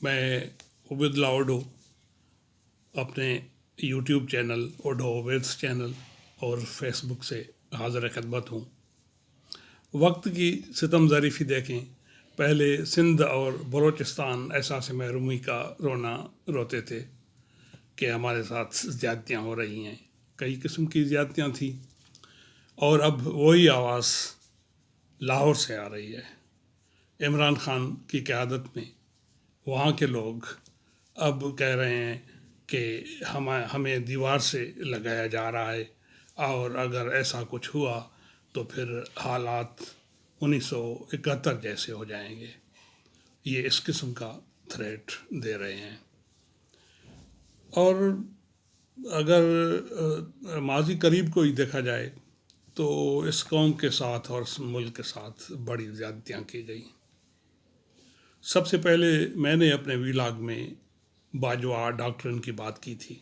میں عبید اللہ اوڈو اپنے YouTube channel odo اویدس channel اور فیس بک سے حاضر خدمت ہوں۔ وقت کی ستم ظریفی دیکھیں، پہلے سندھ اور بلوچستان احساس محرومی کا رونا روتے تھے کہ ہمارے ساتھ زیادتیاں ہو رہی ہیں، کئی قسم کی زیادتیاں تھیں، اور اب وہی آواز لاہور سے آ رہی ہے۔ عمران خان کی قیادت میں وہاں کے لوگ اب کہہ رہے ہیں کہ ہمیں دیوار سے لگایا جا رہا ہے، اور اگر ایسا کچھ ہوا تو پھر حالات 1971 جیسے ہو جائیں گے۔ یہ اس قسم کا تھریٹ دے رہے ہیں۔ اور اگر ماضی قریب کو ہی دیکھا جائے تو اس قوم کے ساتھ اور اس ملک کے ساتھ بڑی زیادتیاں کی گئی۔ سب سے پہلے میں نے اپنے ویلاگ میں باجوہ ڈاکٹرن کی بات کی تھی،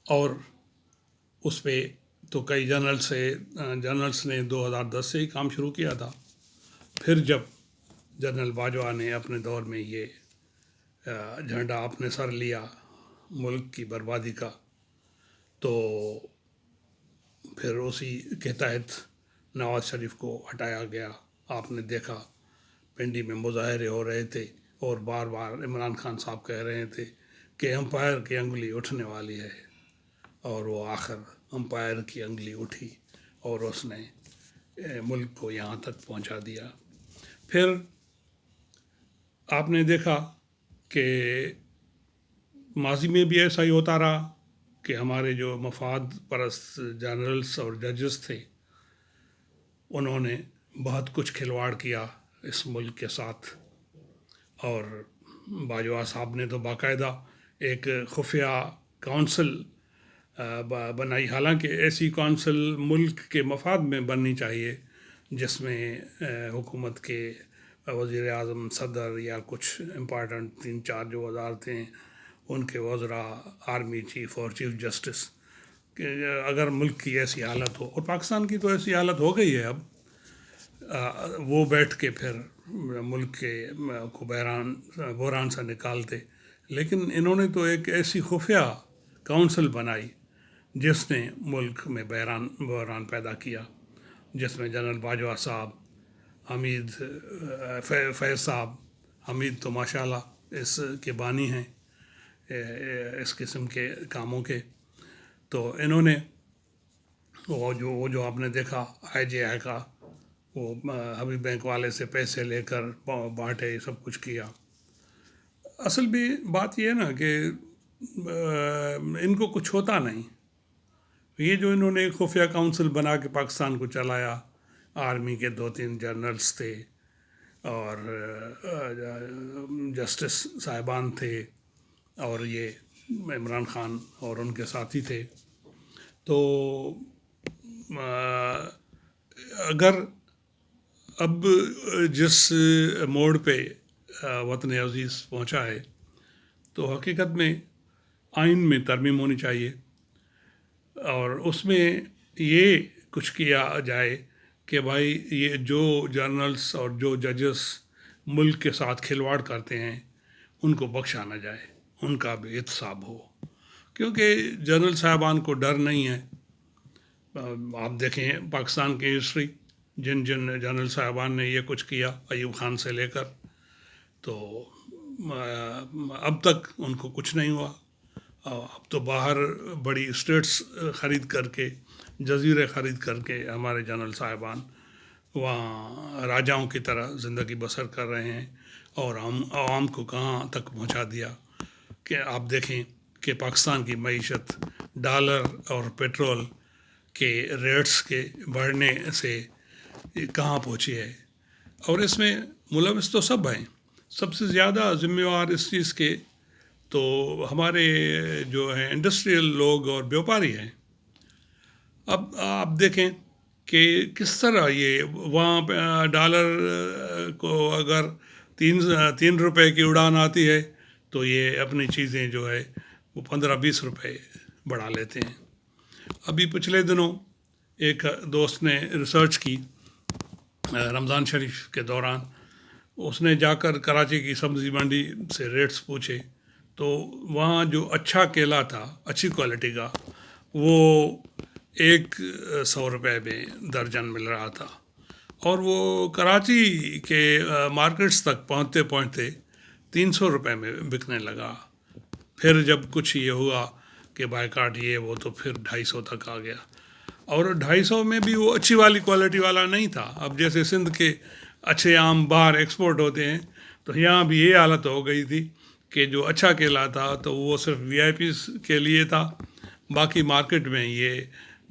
اور اس پہ تو کئی جرنلس نے 2010 سے ہی کام شروع کیا تھا۔ پھر جب جنرل باجوہ نے اپنے دور میں یہ جھنڈا اپنے سر لیا ملک کی بربادی کا، تو پھر اسی کے تحت نواز شریف کو ہٹایا گیا۔ آپ نے دیکھا پنڈی میں مظاہرے ہو رہے تھے، اور بار بار عمران خان صاحب کہہ رہے تھے کہ امپائر کی انگلی اٹھنے والی ہے، اور وہ آخر امپائر کی انگلی اٹھی اور اس نے ملک کو یہاں تک پہنچا دیا۔ پھر آپ نے دیکھا کہ ماضی میں بھی ایسا ہی ہوتا رہا کہ ہمارے جو مفاد پرست جنرلز اور ججز تھے، انہوں نے بہت کچھ کھلواڑ کیا اس ملک کے ساتھ، اور باجوہ صاحب نے تو باقاعدہ ایک خفیہ کونسل بنائی، حالانکہ ایسی کونسل ملک کے مفاد میں بننی چاہیے جس میں حکومت کے وزیر اعظم، صدر، یا کچھ امپارٹنٹ 3-4 جو وزارت تھے ان کے وزراء، آرمی چیف اور چیف جسٹس، کہ اگر ملک کی ایسی حالت ہو، اور پاکستان کی تو ایسی حالت ہو گئی ہے اب، وہ بیٹھ کے پھر ملک کے کو بحران سے نکالتے۔ لیکن انہوں نے تو ایک ایسی خفیہ کونسل بنائی جس نے ملک میں بحران پیدا کیا، جس میں جنرل باجوہ صاحب، حمید فیض صاحب، حمید تو ماشاءاللہ اس کے بانی ہیں اس قسم کے کاموں کے، تو انہوں نے وہ جو آپ نے دیکھا IJI کا، وہ حبیب بینک والے سے پیسے لے کر بانٹے، سب کچھ کیا۔ اصل بھی بات یہ ہے نا کہ ان کو کچھ ہوتا نہیں۔ یہ جو انہوں نے ایک خفیہ کونسل بنا کے پاکستان کو چلایا، آرمی کے 2-3 جنرلز تھے اور جسٹس صاحبان تھے، اور یہ عمران خان اور ان کے ساتھی تھے، تو اگر اب جس موڑ پہ وطن عزیز پہنچا ہے تو حقیقت میں آئین میں ترمیم ہونی چاہیے، اور اس میں یہ کچھ کیا جائے کہ بھائی یہ جو جرنلز اور جو ججز ملک کے ساتھ کھلواڑ کرتے ہیں ان کو بخشا نہ جائے، ان کا بھی احتساب ہو، کیونکہ جنرل صاحبان کو ڈر نہیں ہے۔ آپ دیکھیں پاکستان کی ہسٹری، جن جنرل صاحبان نے یہ کچھ کیا ایوب خان سے لے کر، تو اب تک ان کو کچھ نہیں ہوا۔ اب تو باہر بڑی اسٹیٹس خرید کر کے، جزیرے خرید کر کے ہمارے جنرل صاحبان وہاں راجاؤں کی طرح زندگی بسر کر رہے ہیں، اور عوام کو کہاں تک پہنچا دیا کہ آپ دیکھیں کہ پاکستان کی معیشت ڈالر اور پیٹرول کے ریٹس کے بڑھنے سے کہاں پہنچی ہے، اور اس میں ملوث تو سب ہیں۔ سب سے زیادہ ذمہ وار اس چیز کے تو ہمارے جو ہیں انڈسٹریل لوگ اور بیوپاری ہیں۔ اب آپ دیکھیں کہ کس طرح یہ وہاں پہ ڈالر کو اگر 3 روپے کی اڑان آتی ہے تو یہ اپنی چیزیں جو ہے وہ 15-20 روپے بڑھا لیتے ہیں۔ ابھی پچھلے دنوں ایک دوست نے ریسرچ کی رمضان شریف کے دوران، اس نے جا کر کراچی کی سبزی منڈی سے ریٹس پوچھے تو وہاں جو اچھا کیلا تھا اچھی کوالٹی کا وہ 100 روپے میں درجن مل رہا تھا، اور وہ کراچی کے مارکیٹس تک پہنچتے پہنچتے 300 روپے میں بکنے لگا۔ پھر جب کچھ یہ ہوا کہ بائیکاٹ یہ وہ تو پھر 250 تک آ گیا، اور 250 میں بھی وہ اچھی والی کوالٹی والا نہیں تھا۔ اب جیسے سندھ کے اچھے آم باہر ایکسپورٹ ہوتے ہیں تو یہاں بھی یہ حالت ہو گئی تھی کہ جو اچھا کیلا تھا تو وہ صرف وی آئی پیز کے لیے تھا، باقی مارکیٹ میں یہ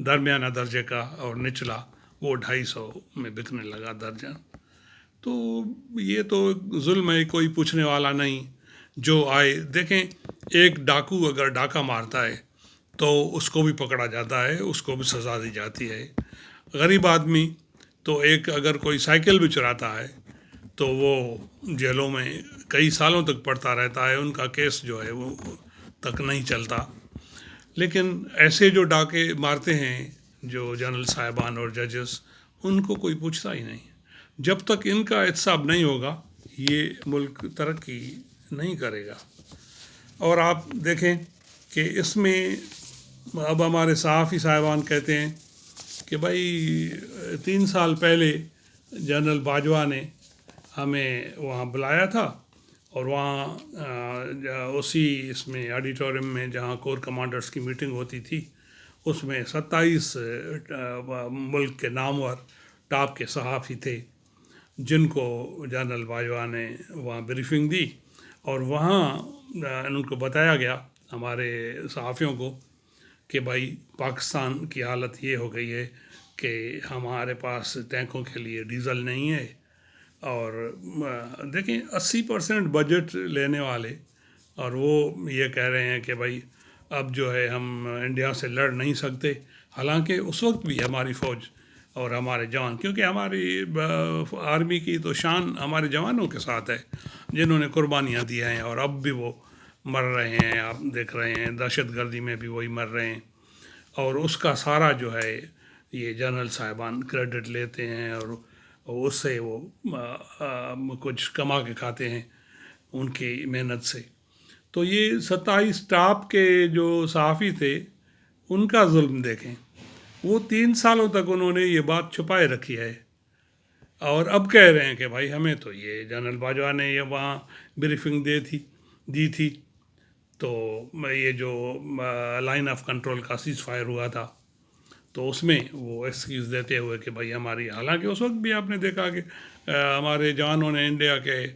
درمیانہ درجے کا اور نچلا وہ 250 میں بکنے لگا درجن۔ تو یہ تو ظلم ہے، کوئی پوچھنے والا نہیں، جو آئے دیکھیں۔ ایک ڈاکو اگر ڈاکہ مارتا ہے تو اس کو بھی پکڑا جاتا ہے، اس کو بھی سزا دی جاتی ہے۔ غریب آدمی تو ایک اگر کوئی سائیکل بھی چراتا ہے تو وہ جیلوں میں کئی سالوں تک پڑتا رہتا ہے، ان کا کیس جو ہے وہ تک نہیں چلتا۔ لیکن ایسے جو ڈاکے مارتے ہیں جو جنرل صاحبان اور ججز، ان کو کوئی پوچھتا ہی نہیں۔ جب تک ان کا احتساب نہیں ہوگا یہ ملک ترقی نہیں کرے گا۔ اور آپ دیکھیں کہ اس میں اب ہمارے صحافی صاحبان کہتے ہیں کہ بھائی 3 سال پہلے جنرل باجوہ نے ہمیں وہاں بلایا تھا، اور وہاں اسی اس میں آڈیٹوریم میں جہاں کور کمانڈرز کی میٹنگ ہوتی تھی، اس میں 27 ملک کے نامور ٹاپ کے صحافی تھے جن کو جنرل باجوہ نے وہاں بریفنگ دی، اور وہاں ان کو بتایا گیا ہمارے صحافیوں کو کہ بھائی پاکستان کی حالت یہ ہو گئی ہے کہ ہمارے پاس ٹینکوں کے لیے ڈیزل نہیں ہے، اور دیکھیں 80% بجٹ لینے والے، اور وہ یہ کہہ رہے ہیں کہ بھائی اب جو ہے ہم انڈیا سے لڑ نہیں سکتے، حالانکہ اس وقت بھی ہماری فوج اور ہمارے جوان، کیونکہ ہماری آرمی کی تو شان ہمارے جوانوں کے ساتھ ہے جنہوں نے قربانیاں دی ہیں، اور اب بھی وہ مر رہے ہیں، آپ دیکھ رہے ہیں دہشت گردی میں بھی وہی مر رہے ہیں، اور اس کا سارا جو ہے یہ جنرل صاحبان کریڈٹ لیتے ہیں، اور اس سے وہ کچھ کما کے کھاتے ہیں ان کی محنت سے۔ تو یہ 27 ٹاپ کے جو صحافی تھے ان کا ظلم دیکھیں، وہ 3 سالوں تک انہوں نے یہ بات چھپائے رکھی ہے، اور اب کہہ رہے ہیں کہ بھائی ہمیں تو یہ جنرل باجوہ نے یہ وہاں بریفنگ دی تھی، تو یہ جو لائن آف کنٹرول کا سیز فائر ہوا تھا تو اس میں وہ ایکسکیوز دیتے ہوئے کہ بھائی ہماری، حالانکہ اس وقت بھی آپ نے دیکھا کہ ہمارے جوانوں نے انڈیا کے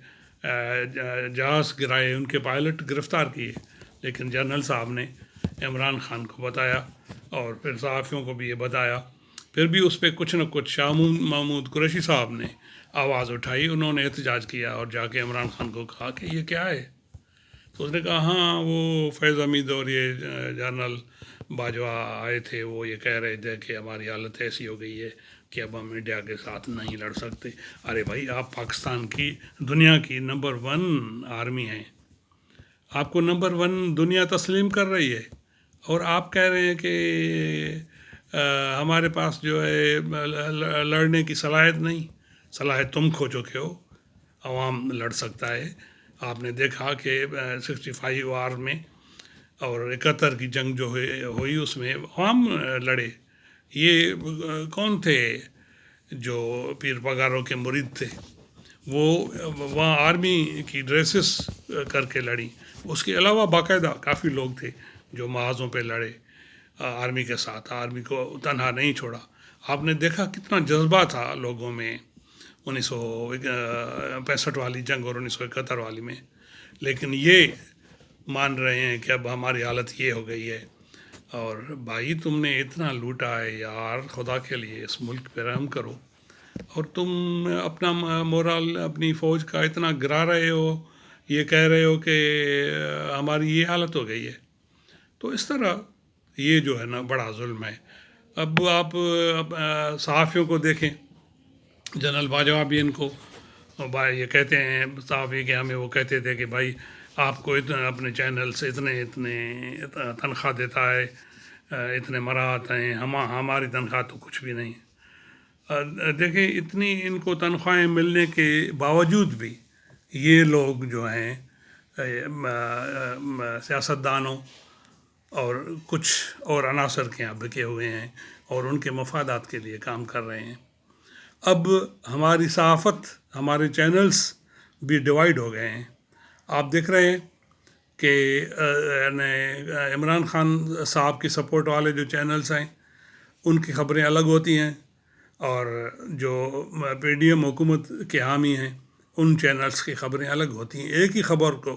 جہاز گرائے، ان کے پائلٹ گرفتار کیے، لیکن جنرل صاحب نے عمران خان کو بتایا اور پھر صحافیوں کو بھی یہ بتایا، پھر بھی اس پہ کچھ نہ کچھ شاہ محمود قریشی صاحب نے آواز اٹھائی، انہوں نے احتجاج کیا اور جا کے عمران خان کو کہا کہ یہ کیا ہے، تو اس نے کہا ہاں وہ فیض حمید اور یہ جنرل باجوہ آئے تھے، وہ یہ کہہ رہے تھے کہ ہماری حالت ایسی ہو گئی ہے کہ اب ہم انڈیا کے ساتھ نہیں لڑ سکتے۔ ارے بھائی آپ پاکستان کی دنیا کی نمبر 1 آرمی ہیں، آپ کو نمبر 1 دنیا تسلیم کر رہی ہے، اور آپ کہہ رہے ہیں کہ ہمارے پاس جو ہے لڑنے کی صلاحیت نہیں۔ صلاحیت تم کھو چکے ہو، عوام لڑ سکتا ہے۔ آپ نے دیکھا کہ 65 وار میں اور 71 کی جنگ جو ہوئی اس میں عوام لڑے۔ یہ کون تھے جو پیر پگاروں کے مرید تھے، وہ وہاں آرمی کی ڈریسز کر کے لڑی۔ اس کے علاوہ باقاعدہ کافی لوگ تھے جو محاذوں پہ لڑے آرمی کے ساتھ، آرمی کو تنہا نہیں چھوڑا۔ آپ نے دیکھا کتنا جذبہ تھا لوگوں میں 1965 والی جنگ اور 1971 والی میں، لیکن یہ مان رہے ہیں کہ اب ہماری حالت یہ ہو گئی ہے۔ اور بھائی تم نے اتنا لوٹا ہے یار، خدا کے لیے اس ملک پہ رحم کرو، اور تم اپنا مورال اپنی فوج کا اتنا گرا رہے ہو، یہ کہہ رہے ہو کہ ہماری یہ حالت ہو گئی ہے، تو اس طرح یہ جو ہے نا بڑا ظلم ہے۔ اب آپ صحافیوں کو دیکھیں، جنرل باجوہ بھی ان کو یہ کہتے ہیں صحافی کہ ہمیں وہ کہتے تھے کہ بھائی آپ کو اتنا اپنے چینل سے اتنے تنخواہ دیتا ہے، اتنے مراحت ہیں، ہماری تنخواہ تو کچھ بھی نہیں۔ دیکھیں اتنی ان کو تنخواہیں ملنے کے باوجود بھی یہ لوگ جو ہیں سیاستدانوں اور کچھ اور عناصر کے یہاں بکے ہوئے ہیں اور ان کے مفادات کے لیے کام کر رہے ہیں. اب ہماری صحافت، ہمارے چینلز بھی ڈیوائیڈ ہو گئے ہیں. آپ دیکھ رہے ہیں کہ عمران خان صاحب کی سپورٹ والے جو چینلز ہیں ان کی خبریں الگ ہوتی ہیں، اور جو پی ڈی ایم حکومت کے حامی ہیں ان چینلز کی خبریں الگ ہوتی ہیں. ایک ہی خبر کو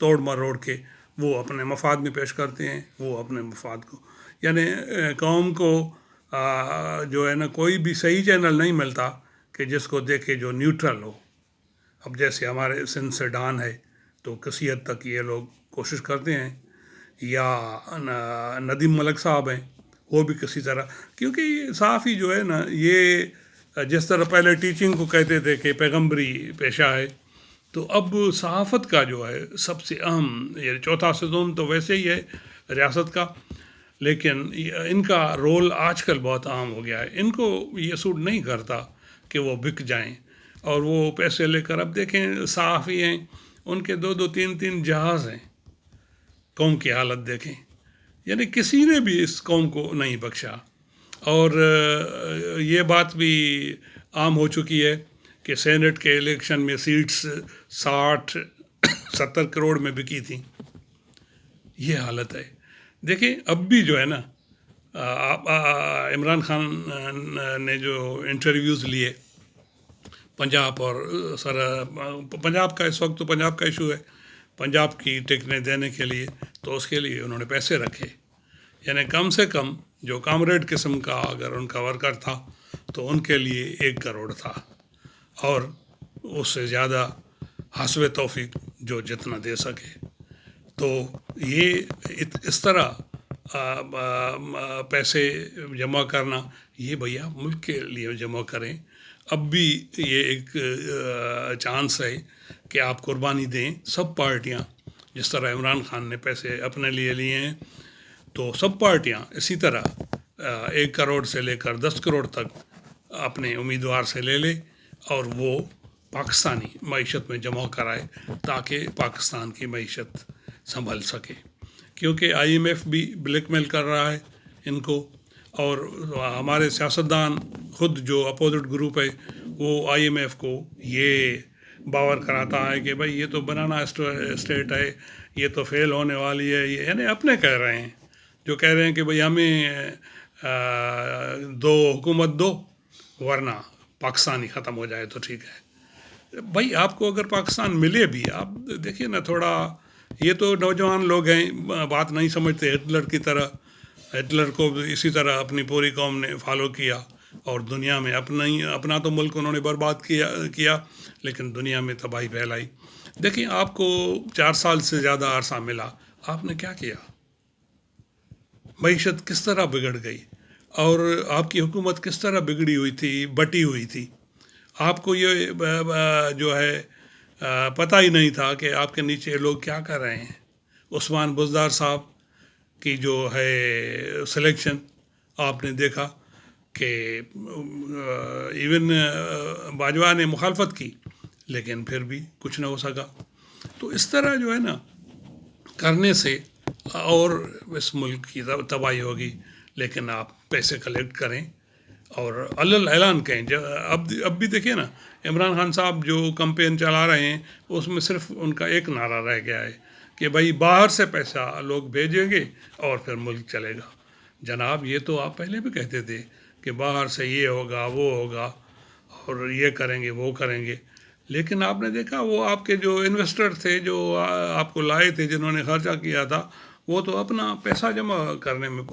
توڑ مروڑ کے وہ اپنے مفاد میں پیش کرتے ہیں، وہ اپنے مفاد کو، یعنی قوم کو جو ہے نا کوئی بھی صحیح چینل نہیں ملتا کہ جس کو دیکھے جو نیوٹرل ہو. اب جیسے ہمارے سندھ سے ڈان ہے تو کسی حد تک یہ لوگ کوشش کرتے ہیں، یا ندیم ملک صاحب ہیں وہ بھی کسی طرح، کیونکہ صحافی جو ہے نا یہ جس طرح پہلے ٹیچنگ کو کہتے تھے کہ پیغمبری پیشہ ہے، تو اب صحافت کا جو ہے سب سے اہم، یہ چوتھا ستون تو ویسے ہی ہے ریاست کا، لیکن ان کا رول آج کل بہت اہم ہو گیا ہے. ان کو یہ سوٹ نہیں کرتا کہ وہ بک جائیں اور وہ پیسے لے کر. اب دیکھیں صحافی ہیں ان کے 2 3 جہاز ہیں. قوم کی حالت دیکھیں، یعنی کسی نے بھی اس قوم کو نہیں بخشا. اور یہ بات بھی عام ہو چکی ہے کہ سینٹ کے الیکشن میں سیٹس 60-70 کروڑ میں بکی تھیں. یہ حالت ہے. دیکھیں اب بھی جو ہے نا عمران خان نے جو انٹرویوز لیے پنجاب اور پنجاب کا، اس وقت تو پنجاب کا ایشو ہے، پنجاب کی ٹکٹیں دینے کے لیے، تو اس کے لیے انہوں نے پیسے رکھے. یعنی کم سے کم جو کامریڈ قسم کا اگر ان کا ورکر تھا تو ان کے لیے 1 کروڑ تھا، اور اس سے زیادہ حسب توفیق جو جتنا دے سکے. تو یہ اس طرح پیسے جمع کرنا، یہ بھیا ملک کے لیے جمع کریں. اب بھی یہ ایک چانس ہے کہ آپ قربانی دیں. سب پارٹیاں، جس طرح عمران خان نے پیسے اپنے لیے لیے ہیں، تو سب پارٹیاں اسی طرح 1 کروڑ سے لے کر 10 کروڑ تک اپنے امیدوار سے لے لے اور وہ پاکستانی معیشت میں جمع کرائے تاکہ پاکستان کی معیشت سنبھل سکے. کیونکہ آئی ایم ایف بھی بلیک میل کر رہا ہے ان کو، اور ہمارے سیاستدان خود جو اپوزٹ گروپ ہے وہ آئی ایم ایف کو یہ باور کراتا ہے کہ بھائی یہ تو بنانا اسٹیٹ ہے، یہ تو فیل ہونے والی ہے. یہ یعنی اپنے کہہ رہے ہیں، جو کہہ رہے ہیں کہ بھئی ہمیں 2 حکومت دو ورنہ پاکستان ہی ختم ہو جائے تو ٹھیک ہے. بھائی آپ کو اگر پاکستان ملے بھی، آپ دیکھیے نا تھوڑا، یہ تو نوجوان لوگ ہیں بات نہیں سمجھتے. ہٹلر کی طرح، ہٹلر کو اسی طرح اپنی پوری قوم نے فالو کیا اور دنیا میں اپنا تو ملک انہوں نے برباد کیا لیکن دنیا میں تباہی پھیلائی. دیکھیں آپ کو 4 سال سے زیادہ عرصہ ملا، آپ نے کیا کیا؟ معیشت کس طرح بگڑ گئی، اور آپ کی حکومت کس طرح بگڑی ہوئی تھی، بٹی ہوئی تھی. آپ کو یہ جو ہے پتہ ہی نہیں تھا کہ آپ کے نیچے لوگ کیا کر رہے ہیں. عثمان بزدار صاحب کی جو ہے سلیکشن آپ نے دیکھا کہ ایون باجوہ نے مخالفت کی لیکن پھر بھی کچھ نہ ہو سکا. تو اس طرح جو ہے نا کرنے سے اور اس ملک کی تباہی ہوگی. لیکن آپ پیسے کلیکٹ کریں اور اعلان کہیں. اب بھی دیکھیں نا عمران خان صاحب جو کمپین چلا رہے ہیں اس میں صرف ان کا ایک نعرہ رہ گیا ہے کہ بھائی باہر سے پیسہ لوگ بھیجیں گے اور پھر ملک چلے گا. جناب یہ تو آپ پہلے بھی کہتے تھے کہ باہر سے یہ ہوگا وہ ہوگا اور یہ کریں گے وہ کریں گے، لیکن آپ نے دیکھا وہ آپ کے جو انویسٹر تھے جو آپ کو لائے تھے، جنہوں نے خرچہ کیا تھا، وہ تو اپنا پیسہ جمع کرنے میں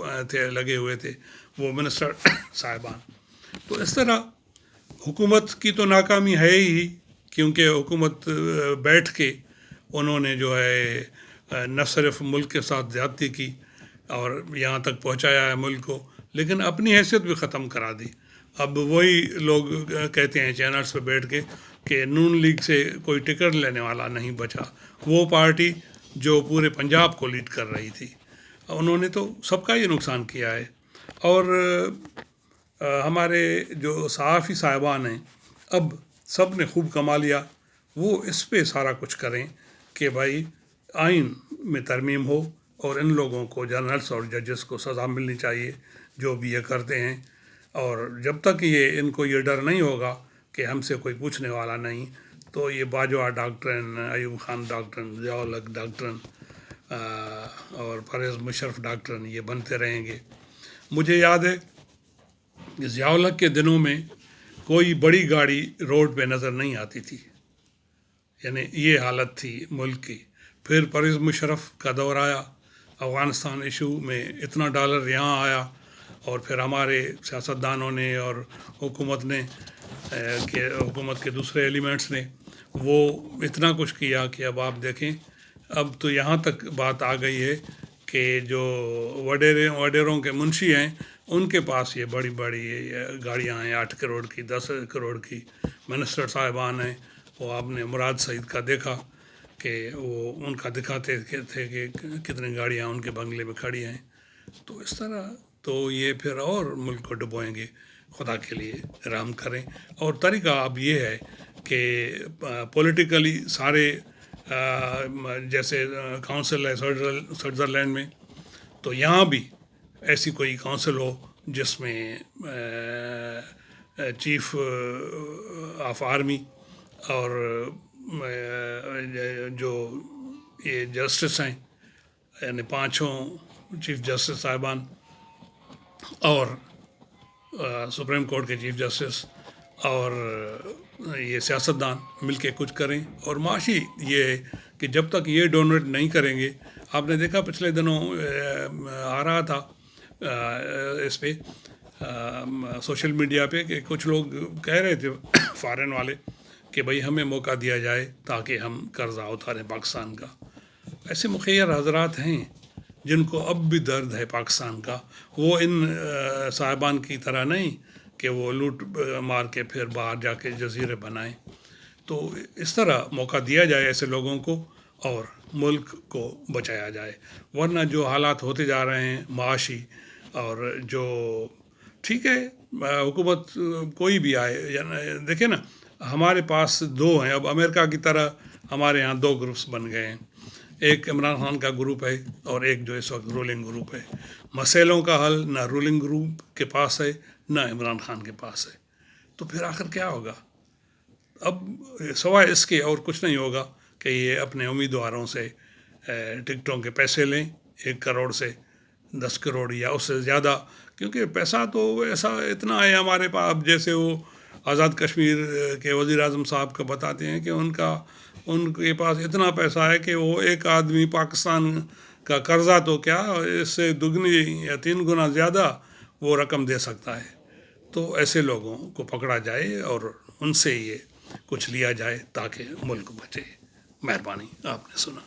لگے ہوئے تھے، وہ منسٹر صاحبان. تو اس طرح حکومت کی تو ناکامی ہے ہی، کیونکہ حکومت بیٹھ کے انہوں نے جو ہے نہ صرف ملک کے ساتھ زیادتی کی اور یہاں تک پہنچایا ہے ملک کو، لیکن اپنی حیثیت بھی ختم کرا دی. اب وہی لوگ کہتے ہیں چینلز پہ بیٹھ کے کہ نون لیگ سے کوئی ٹکٹ لینے والا نہیں بچا. وہ پارٹی جو پورے پنجاب کو لیڈ کر رہی تھی، انہوں نے تو سب کا ہی نقصان کیا ہے. اور ہمارے جو صحافی صاحبان ہیں اب سب نے خوب کما لیا، وہ اس پہ سارا کچھ کریں کہ بھائی آئین میں ترمیم ہو اور ان لوگوں کو، جنرلز اور ججز کو سزا ملنی چاہیے جو بھی یہ کرتے ہیں. اور جب تک ان کو یہ ڈر نہیں ہوگا کہ ہم سے کوئی پوچھنے والا نہیں، تو یہ باجوہ ڈاکٹرن، ایوب خان ڈاکٹرن، ضیاء الحق ڈاکٹرن اور پرویز مشرف ڈاکٹرن یہ بنتے رہیں گے. مجھے یاد ہے کہ ضیاء الحق کے دنوں میں کوئی بڑی گاڑی روڈ پہ نظر نہیں آتی تھی، یعنی یہ حالت تھی ملک کی. پھر پرویز مشرف کا دور آیا، افغانستان ایشو میں اتنا ڈالر یہاں آیا، اور پھر ہمارے سیاستدانوں نے اور حکومت نے حکومت کے دوسرے ایلیمنٹس نے وہ اتنا کچھ کیا کہ اب آپ دیکھیں، اب تو یہاں تک بات آ گئی ہے کہ جو وڈیروں کے منشی ہیں ان کے پاس یہ بڑی بڑی گاڑیاں ہیں، 8 کروڑ کی، 10 کروڑ کی. منسٹر صاحبان ہیں، وہ آپ نے مراد سعید کا دیکھا کہ وہ ان کا دکھاتے تھے کہ کتنی گاڑیاں ان کے بنگلے میں کھڑی ہیں. تو اس طرح تو یہ پھر اور ملک کو ڈبوئیں گے. خدا کے لیے رحم کریں. اور طریقہ اب یہ ہے کہ پولیٹیکلی سارے جیسے کونسل ہے سوئٹزرلینڈ میں، تو یہاں بھی ایسی کوئی کونسل ہو جس میں چیف آف آرمی اور جو یہ جسٹس ہیں، یعنی 5 چیف جسٹس صاحبان اور سپریم کورٹ کے چیف جسٹس اور یہ سیاستدان مل کے کچھ کریں. اور معاشی یہ ہے کہ جب تک یہ ڈونیٹ نہیں کریں گے، آپ نے دیکھا پچھلے دنوں آ رہا تھا اس پہ سوشل میڈیا پہ کہ کچھ لوگ کہہ رہے تھے فارن والے کہ بھئی ہمیں موقع دیا جائے تاکہ ہم قرضہ اتاریں پاکستان کا. ایسے مخیر حضرات ہیں جن کو اب بھی درد ہے پاکستان کا. وہ ان صاحبان کی طرح نہیں کہ وہ لوٹ مار کے پھر باہر جا کے جزیرے بنائیں. تو اس طرح موقع دیا جائے ایسے لوگوں کو اور ملک کو بچایا جائے. ورنہ جو حالات ہوتے جا رہے ہیں معاشی، اور جو ٹھیک ہے حکومت کوئی بھی آئے، دیکھیں نا ہمارے پاس 2 ہیں. اب امریکہ کی طرح ہمارے ہاں 2 گروپس بن گئے ہیں. ایک عمران خان کا گروپ ہے اور ایک جو اس وقت رولنگ گروپ ہے. مسائلوں کا حل نہ رولنگ گروپ کے پاس ہے نہ عمران خان کے پاس ہے. تو پھر آخر کیا ہوگا؟ اب سوائے اس کے اور کچھ نہیں ہوگا کہ یہ اپنے امیدواروں سے ٹکٹوں کے پیسے لیں، 1 کروڑ سے 10 کروڑ یا اس سے زیادہ، کیونکہ پیسہ تو ایسا اتنا ہے ہمارے پاس. اب جیسے وہ آزاد کشمیر کے وزیر اعظم صاحب کا بتاتے ہیں کہ ان کے پاس اتنا پیسہ ہے کہ وہ ایک آدمی پاکستان کا قرضہ تو کیا، اس سے 2 یا 3 گنا زیادہ وہ رقم دے سکتا ہے. تو ایسے لوگوں کو پکڑا جائے اور ان سے یہ کچھ لیا جائے تاکہ ملک بچے. مہربانی، آپ نے سنا.